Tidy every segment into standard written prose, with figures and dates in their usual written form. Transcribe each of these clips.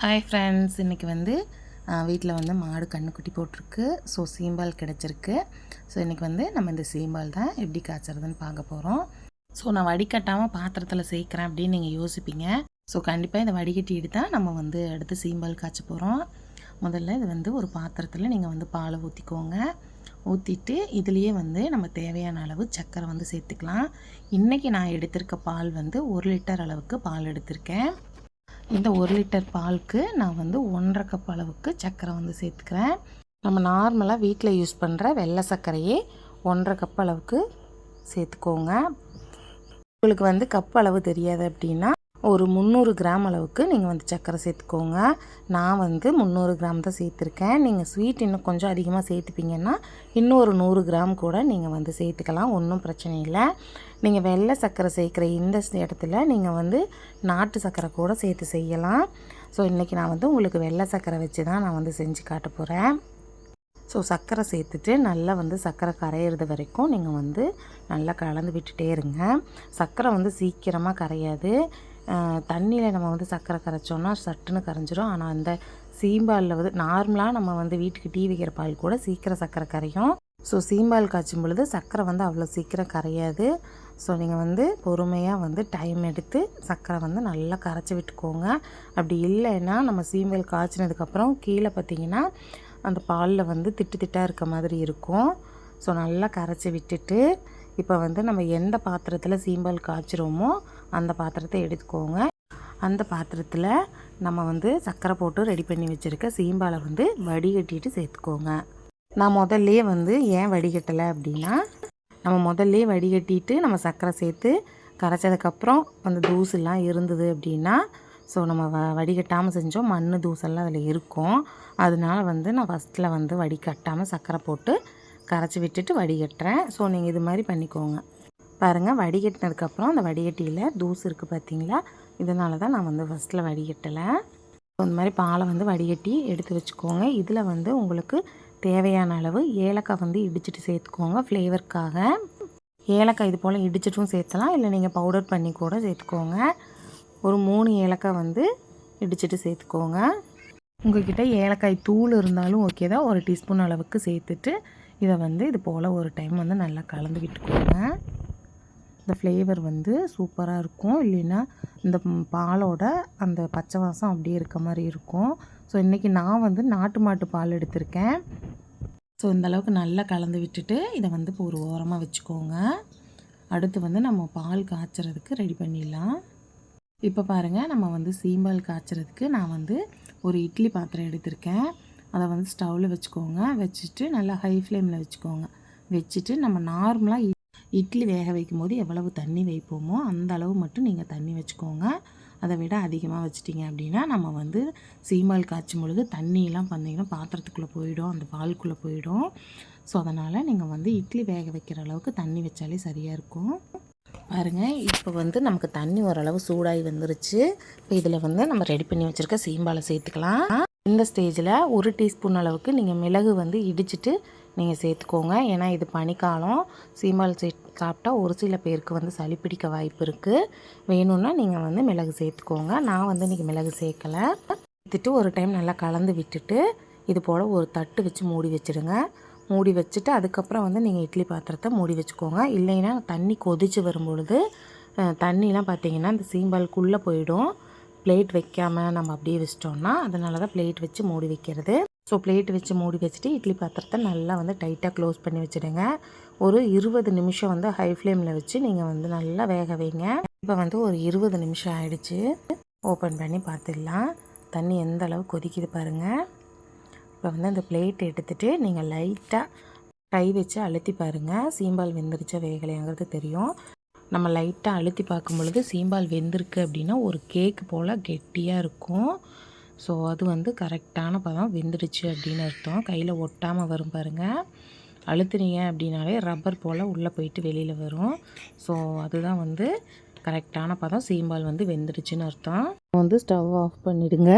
Hi friends, இன்றைக்கி வந்து வீட்டில் வந்து மாடு கன்றுக்குட்டி போட்டிருக்கு. ஸோ சீம்பால் கிடச்சிருக்கு. ஸோ இன்றைக்கி வந்து நம்ம இந்த சீம்பால் தான் எப்படி காய்ச்சறதுன்னு பார்க்க போகிறோம். ஸோ நான் வடிகட்டாமல் பாத்திரத்தில் சேர்க்குறேன் அப்படின்னு நீங்கள் யோசிப்பீங்க. ஸோ கண்டிப்பாக இந்த வடிகட்டிட்டு தான் நம்ம வந்து அடுத்து சீம்பால் காய்ச்ச போகிறோம். முதல்ல இது வந்து ஒரு பாத்திரத்தில் நீங்கள் வந்து பாலை ஊற்றிக்கோங்க. ஊற்றிட்டு இதுலேயே வந்து நம்ம தேவையான அளவு சர்க்கரை வந்து சேர்த்துக்கலாம். இன்றைக்கி நான் எடுத்திருக்க பால் வந்து 1 லிட்டர் அளவுக்கு பால் எடுத்திருக்கேன். இந்த 1 லிட்டர் பாலுக்கு நான் வந்து 1.5 கப் அளவுக்கு சர்க்கரை வந்து சேர்த்துக்கிறேன். நம்ம நார்மலாக வீட்டில் யூஸ் பண்ணுற வெள்ளை சர்க்கரையே 1.5 கப் அளவுக்கு சேர்த்துக்கோங்க. உங்களுக்கு வந்து கப் அளவு தெரியாது அப்படின்னா ஒரு 300 கிராம் அளவுக்கு நீங்கள் வந்து சர்க்கரை சேர்த்துக்கோங்க. நான் வந்து 300 கிராம் தான் சேர்த்துருக்கேன். நீங்கள் ஸ்வீட் இன்னும் கொஞ்சம் அதிகமாக சேர்த்துப்பீங்கன்னா இன்னும் ஒரு 100 கிராம் கூட நீங்கள் வந்து சேர்த்துக்கலாம், ஒன்றும் பிரச்சனை இல்லை. நீங்கள் வெள்ளை சர்க்கரை சேர்க்குற இந்த இடத்துல நீங்கள் வந்து நாட்டு சர்க்கரை கூட சேர்த்து செய்யலாம். ஸோ இன்றைக்கி நான் வந்து உங்களுக்கு வெள்ளை சர்க்கரை வச்சு தான் நான் வந்து செஞ்சு காட்ட போகிறேன். ஸோ சர்க்கரை சேர்த்துட்டு நல்லா வந்து சர்க்கரை கரையிறது வரைக்கும் நீங்கள் வந்து நல்லா கலந்து விட்டுட்டே இருங்க. சர்க்கரை வந்து சீக்கிரமாக கரையாது. தண்ணியில் நம்ம வந்து சர்க்கரை கரைச்சோன்னா சட்டுன்னு கரைஞ்சிரும். ஆனால் அந்த சீம்பாலில் வந்து நார்மலாக நம்ம வந்து வீட்டுக்கு டீ வைக்கிற பால் கூட சீக்கிரம் சர்க்கரை கரையும். ஸோ சீம்பால் காய்ச்சும் பொழுது சர்க்கரை வந்து அவ்வளோ சீக்கிரம் கரையாது. ஸோ நீங்கள் வந்து பொறுமையாக வந்து டைம் எடுத்து சர்க்கரை வந்து நல்லா கரைச்சி விட்டுக்கோங்க. அப்படி இல்லைன்னா நம்ம சீம்பால் காய்ச்சினதுக்கப்புறம் கீழே பார்த்திங்கன்னா அந்த பாலில் வந்து திட்டு திட்டாக இருக்க மாதிரி இருக்கும். ஸோ நல்லா கரைச்சி விட்டுட்டு இப்போ வந்து நம்ம எந்த பாத்திரத்தில் சீம்பால் காய்ச்சிரோமோ அந்த பாத்திரத்தை எடுத்துக்கோங்க. அந்த பாத்திரத்தில் நம்ம வந்து சர்க்கரை போட்டு ரெடி பண்ணி வச்சுருக்க சீம்பாலை வந்து வடிகட்டிட்டு சேர்த்துக்கோங்க. நான் முதல்லையே வந்து ஏன் வடிகட்டலை அப்படின்னா, நம்ம முதல்லையே வடிகட்டிட்டு நம்ம சர்க்கரை சேர்த்து கரைச்சதுக்கப்புறம் அந்த தூசெல்லாம் இருந்தது அப்படின்னா, ஸோ நம்ம வடிகட்டாமல் செஞ்சோம், மண் தூசெல்லாம் அதில் இருக்கும். அதனால வந்து நான் ஃபஸ்ட்டில் வந்து வடிகட்டாமல் சர்க்கரை போட்டு கரைச்சி விட்டுட்டு வடிகட்டுறேன். ஸோ நீங்கள் இது மாதிரி பண்ணிக்கோங்க. பாருங்கள், வடிகட்டினதுக்கப்புறம் அந்த வடிகட்டியில் தூசு இருக்குது பார்த்தீங்களா, இதனால தான் நான் வந்து ஃபஸ்ட்டில் வடிகட்டலை. இந்த மாதிரி பாலை வந்து வடிகட்டி எடுத்து வச்சுக்கோங்க. இதில் வந்து உங்களுக்கு தேவையான அளவு ஏலக்காய் வந்து இடிச்சிட்டு சேர்த்துக்கோங்க ஃப்ளேவருக்காக. ஏலக்காய் இது போல் இடிச்சிட்டும் சேர்த்தலாம், இல்லை நீங்கள் பவுடர் பண்ணி கூட சேர்த்துக்கோங்க. ஒரு 3 ஏலக்காய் வந்து இடிச்சிட்டு சேர்த்துக்கோங்க. உங்கள்கிட்ட ஏலக்காய் தூள் இருந்தாலும் ஓகே தான். 1 டீஸ்பூன் அளவுக்கு சேர்த்துட்டு இதை வந்து இது போல் ஒரு டைம் வந்து நல்லா கலந்து விட்டுக்கோங்க. இந்த ஃப்ளேவர் வந்து சூப்பராக இருக்கும். இல்லைன்னா இந்த பாலோட அந்த பச்சை வாசம் அப்படியே இருக்க மாதிரி இருக்கும். ஸோ இன்றைக்கி நான் வந்து நாட்டு மாட்டு பால் எடுத்திருக்கேன். ஸோ இந்தளவுக்கு நல்லா கலந்து விட்டுட்டு இதை வந்து இப்போ ஒரு ஓரமாக வச்சுக்கோங்க. அடுத்து வந்து நம்ம பால் காய்ச்சறதுக்கு ரெடி பண்ணிடலாம். இப்போ பாருங்கள், நம்ம வந்து சீம்பால் காய்ச்சறதுக்கு நான் வந்து ஒரு இட்லி பாத்திரம் எடுத்திருக்கேன். அதை வந்து ஸ்டவ்வில் வச்சுக்கோங்க. வச்சுட்டு நல்லா ஹை ஃப்ளேமில் வச்சுக்கோங்க. வச்சுட்டு நம்ம நார்மலாக இட்லி வேக வைக்கும் போது எவ்வளவு தண்ணி வைப்போமோ அந்த அளவு மட்டும் நீங்கள் தண்ணி வச்சுக்கோங்க. அதை விட அதிகமாக வச்சிட்டிங்க அப்படின்னா நம்ம வந்து சீம்பால் காய்ச்சும் பொழுது தண்ணியெலாம் பார்த்திங்கன்னா பாத்திரத்துக்குள்ளே போயிடும், அந்த பாலுக்குள்ளே போயிடும். ஸோ அதனால் நீங்கள் வந்து இட்லி வேக வைக்கிற அளவுக்கு தண்ணி வச்சாலே சரியாக இருக்கும். பாருங்கள், இப்போ வந்து நமக்கு தண்ணி ஓரளவு சூடாகி வந்துருச்சு. இப்போ இதில் வந்து நம்ம ரெடி பண்ணி வச்சுருக்க சீம்பாலை சேர்த்துக்கலாம். இந்த ஸ்டேஜில் 1 டீஸ்பூன் அளவுக்கு நீங்கள் மிளகு வந்து இடிச்சிட்டு நீங்கள் சேர்த்துக்கோங்க. ஏன்னா இது பனிக்காலம், சீம்பால் சாப்பிட்டா ஒரு சில பேருக்கு வந்து சளி பிடிக்க வாய்ப்பு இருக்குது. வேணும்னா நீங்கள் வந்து மிளகு சேர்த்துக்கோங்க. நான் வந்து இன்றைக்கி மிளகு சேர்க்கலை. சேர்த்துட்டு ஒரு டைம் நல்லா கலந்து விட்டுட்டு இது போல் ஒரு தட்டு வச்சு மூடி வச்சுடுங்க. மூடி வச்சுட்டு அதுக்கப்புறம் வந்து நீங்கள் இட்லி பாத்திரத்தை மூடி வச்சுக்கோங்க. இல்லைன்னா தண்ணி கொதித்து வரும்பொழுது தண்ணிலாம் பார்த்திங்கன்னா இந்த சீம்பாலுக்குள்ளே போயிடும். பிளேட் வைக்காமல் நம்ம அப்படியே வச்சிட்டோம்னா, அதனால தான் பிளேட் வச்சு மூடி வைக்கிறது. ஸோ பிளேட் வச்சு மூடி வச்சுட்டு இட்லி பாத்திரத்தை நல்லா வந்து டைட்டாக க்ளோஸ் பண்ணி வச்சுடுங்க. ஒரு 20 நிமிஷம் வந்து ஹை ஃப்ளேமில் வச்சு நீங்கள் வந்து நல்லா வேக வைங்க. இப்போ வந்து ஒரு 20 நிமிஷம் ஆகிடுச்சு. ஓப்பன் பண்ணி பார்த்துடலாம். தண்ணி எந்த அளவு கொதிக்குது பாருங்கள். இப்போ வந்து அந்த பிளேட் எடுத்துகிட்டு நீங்கள் லைட்டாக கை வச்சு அழுத்தி பாருங்கள். சீம்பால் வெந்துருச்சா வேகலையாங்கிறது தெரியும். நம்ம லைட்டாக அழுத்தி பார்க்கும் பொழுது சீம்பால் வெந்திருக்கு அப்படின்னா ஒரு கேக்கு போல் கெட்டியாக இருக்கும். ஸோ அது வந்து கரெக்டான பதம், வெந்துடுச்சு அப்படின்னு அர்த்தம். கையில் ஒட்டாமல் வரும் பாருங்கள். அழுத்துனீங்க அப்படின்னாலே ரப்பர் போல் உள்ளே போயிட்டு வெளியில் வரும். ஸோ அதுதான் வந்து கரெக்டான பதம். சீம்பால் வந்து வெந்துடுச்சுன்னு அர்த்தம். வந்து ஸ்டவ் ஆஃப் பண்ணிவிடுங்க.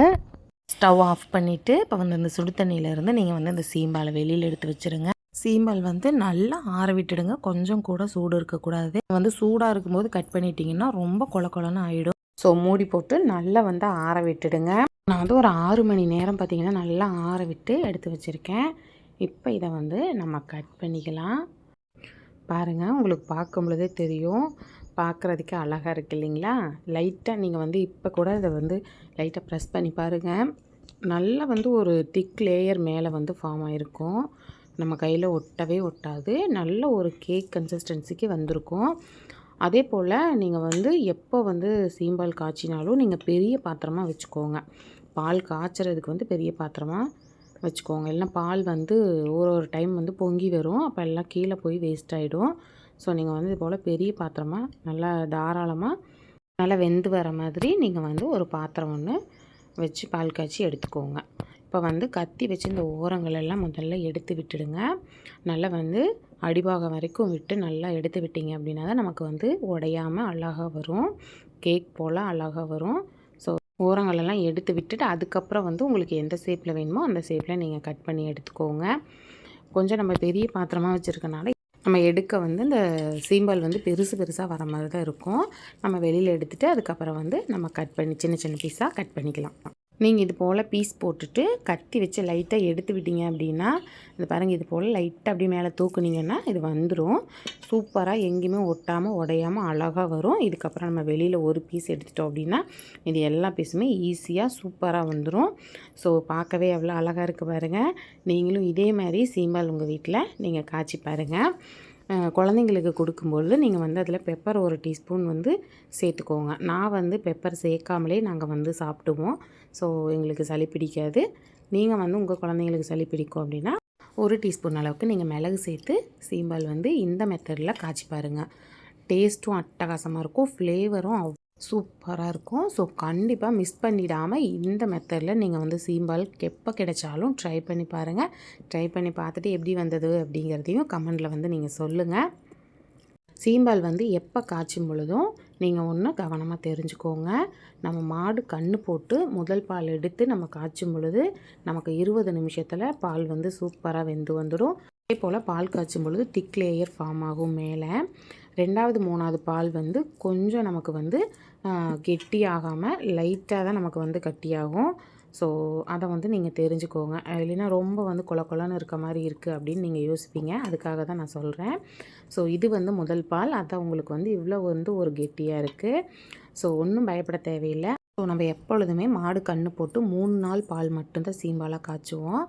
ஸ்டவ் ஆஃப் பண்ணிவிட்டு இப்போ வந்து இந்த சுடு தண்ணியிலேருந்து நீங்கள் வந்து இந்த சீம்பாலை வெளியில் எடுத்து வச்சுருங்க. சீம்பால் வந்து நல்லா ஆற விட்டுடுங்க. கொஞ்சம் கூட சூடு இருக்கக்கூடாது. வந்து சூடாக இருக்கும்போது கட் பண்ணிட்டீங்கன்னா ரொம்ப கொல கொலன்னு ஆகிடும். ஸோ மூடி போட்டு நல்லா வந்து ஆற விட்டுடுங்க. நான் வந்து ஒரு 6 மணி நேரம் பார்த்திங்கன்னா நல்லா ஆற விட்டு எடுத்து வச்சுருக்கேன். இப்போ இதை வந்து நம்ம கட் பண்ணிக்கலாம். பாருங்கள், உங்களுக்கு பார்க்கும் பொழுதே தெரியும், பார்க்குறதுக்கே அழகாக இருக்குது இல்லைங்களா? லைட்டாக நீங்கள் வந்து இப்போ கூட இதை வந்து லைட்டாக ப்ரெஸ் பண்ணி பாருங்கள். நல்லா வந்து ஒரு திக் லேயர் மேலே வந்து ஃபார்ம் ஆகிருக்கும். நம்ம கையில் ஒட்டவே ஒட்டாது. நல்ல ஒரு கேக் கன்சிஸ்டன்சிக்கு வந்திருக்கும். அதே போல் நீங்கள் வந்து எப்போ வந்து சீம்பால் காய்ச்சினாலும் நீங்கள் பெரிய பாத்திரமாக வச்சுக்கோங்க. பால் காய்ச்சறதுக்கு வந்து பெரிய பாத்திரமாக வச்சுக்கோங்க. இல்லைனா பால் வந்து ஒரு டைம் வந்து பொங்கி வரும். அப்போ எல்லாம் கீழே போய் வேஸ்ட் ஆகிடும். ஸோ நீங்கள் வந்து இது போல் பெரிய பாத்திரமாக நல்லா தாராளமாக நல்லா வெந்து வர மாதிரி நீங்கள் வந்து ஒரு பாத்திரம் ஒன்று வச்சு பால் காய்ச்சி எடுத்துக்கோங்க. இப்போ வந்து கத்தி வச்சு இந்த ஓரங்களெல்லாம் முதல்ல எடுத்து விட்டுடுங்க. நல்லா வந்து அடிபாகம் வரைக்கும் விட்டு நல்லா எடுத்து விட்டீங்க அப்படின்னா தான் நமக்கு வந்து உடையாமல் அழகாக வரும். கேக் போல் அழகாக வரும். ஸோ ஓரங்களெல்லாம் எடுத்து விட்டுட்டு அதுக்கப்புறம் வந்து உங்களுக்கு எந்த ஷேப்பில் வேணுமோ அந்த ஷேப்பில் நீங்கள் கட் பண்ணி எடுத்துக்கோங்க. கொஞ்சம் நம்ம பெரிய பாத்திரமாக வச்சுருக்கனால நம்ம எடுக்க வந்து இந்த சீம்பால் வந்து பெருசாக வர மாதிரி தான் இருக்கும். நம்ம வெளியில் எடுத்துகிட்டு அதுக்கப்புறம் வந்து நம்ம கட் பண்ணி சின்ன சின்ன பீஸாக கட் பண்ணிக்கலாம். நீங்கள் இது போல் பீஸ் போட்டுட்டு கத்தி வச்சு லைட்டாக எடுத்து விட்டீங்க அப்படின்னா, இது பாருங்கள், இது போல் லைட்டாக அப்படியே மேலே தூக்குனீங்கன்னா இது வந்துடும். சூப்பராக எங்கேயுமே ஒட்டாமல் உடையாமல் அழகாக வரும். இதுக்கப்புறம் நம்ம வெளியில் ஒரு பீஸ் எடுத்துட்டோம் அப்படின்னா இது எல்லா பீஸுமே ஈஸியாக சூப்பராக வந்துடும். ஸோ பார்க்கவே எவ்வளோ அழகாக இருக்குது பாருங்கள். நீங்களும் இதே மாதிரி சீம்பால் உங்கள் வீட்டில் நீங்கள் காய்ச்சி பாருங்கள். குழந்தைங்களுக்கு கொடுக்கும்பொழுது நீங்கள் வந்து அதில் பெப்பர் ஒரு டீஸ்பூன் வந்து சேர்த்துக்கோங்க. நான் வந்து பெப்பர் சேர்க்காமலே நாங்கள் வந்து சாப்பிடுவோம். ஸோ எங்களுக்கு சளி பிடிக்காது. நீங்கள் வந்து உங்கள் குழந்தைங்களுக்கு சளி பிடிக்கும் அப்படின்னா ஒரு டீஸ்பூன் அளவுக்கு நீங்கள் மிளகு சேர்த்து சீம்பால் வந்து இந்த மெத்தடில் காய்ச்சி பாருங்கள். டேஸ்ட்டும் அட்டகாசமாக இருக்கும், ஃப்ளேவரும் சூப்பராக இருக்கும். ஸோ கண்டிப்பாக மிஸ் பண்ணிடாமல் இந்த மெத்தடில் நீங்கள் வந்து சீம்பால் எப்போ கிடைச்சாலும் ட்ரை பண்ணி பாருங்கள். ட்ரை பண்ணி பார்த்துட்டு எப்படி வந்தது அப்படிங்கிறதையும் கமெண்டில் வந்து நீங்கள் சொல்லுங்கள். சீம்பால் வந்து எப்போ காய்ச்சும் பொழுதும் நீங்கள் ஒன்று கவனமாக தெரிஞ்சுக்கோங்க. நம்ம மாடு கன்று போட்டு முதல் பால் எடுத்து நம்ம காய்ச்சும் பொழுது நமக்கு 20 நிமிஷத்தில் பால் வந்து சூப்பராக வெந்து வந்துடும். அதே போல் பால் காய்ச்சும் பொழுது திக் லேயர் ஃபார்ம் ஆகும் மேலே. 2வது 3வது பால் வந்து கொஞ்சம் நமக்கு வந்து கெட்டியாகாமல் லைட்டாக தான் நமக்கு வந்து கட்டியாகும். ஸோ அதை வந்து நீங்கள் தெரிஞ்சுக்கோங்க. இல்லைன்னா ரொம்ப வந்து கொலன்னு இருக்க மாதிரி இருக்குது அப்படின்னு நீங்கள் யோசிப்பீங்க. அதுக்காக தான் நான் சொல்கிறேன். ஸோ இது வந்து முதல் பால், அதான் உங்களுக்கு வந்து இவ்வளோ வந்து ஒரு கெட்டியாக இருக்குது. ஸோ ஒன்றும் பயப்பட தேவையில்லை. ஸோ நம்ம எப்பொழுதுமே மாடு கன்று போட்டு 3 நாள் பால் மட்டும்தான் சீம்பாலாக காய்ச்சுவோம்.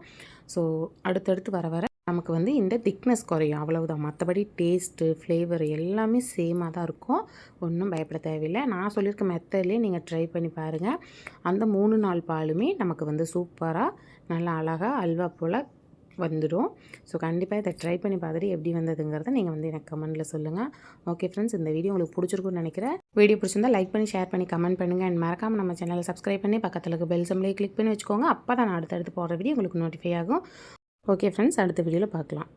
ஸோ அடுத்தடுத்து வர நமக்கு வந்து இந்த திக்னஸ் குறையும், அவ்வளவுதான். மற்றபடி டேஸ்ட்டு, ஃப்ளேவர் எல்லாமே சேமாக தான் இருக்கும். ஒன்றும் பயப்பட தேவையில்லை. நான் சொல்லியிருக்க மெத்தட்லேயே நீங்கள் ட்ரை பண்ணி பாருங்கள். அந்த 3 நாள் பாலுமே நமக்கு வந்து சூப்பராக நல்லா அழகாக அல்வா போல் வந்துடும். ஸோ கண்டிப்பாக இதை ட்ரை பண்ணி பார்த்துட்டு எப்படி வந்ததுங்கிறத நீங்கள் வந்து எனக்கு கமெண்ட்டில் சொல்லுங்கள். ஓகே ஃப்ரெண்ட்ஸ், இந்த வீடியோ உங்களுக்கு பிடிச்சிருக்குன்னு நினைக்கிறேன். வீடியோ பிடிச்சிருந்தால் லைக் பண்ணி ஷேர் பண்ணி கமெண்ட் பண்ணுங்கள். அண்ட் மறக்காமல் நம்ம சேனலை சப்ஸ்கிரைப் பண்ணி பக்கத்தில் இருக்க பெல் சிம்பலை கிளிக் பண்ணி வச்சுக்கோங்க. அப்போ தான் நான் அடுத்தடுத்து போடுற வீடியோ உங்களுக்கு நோட்டிஃபை ஆகும். ஓகே ஃப்ரெண்ட்ஸ், அடுத்த வீடியோவில் பார்க்கலாம்.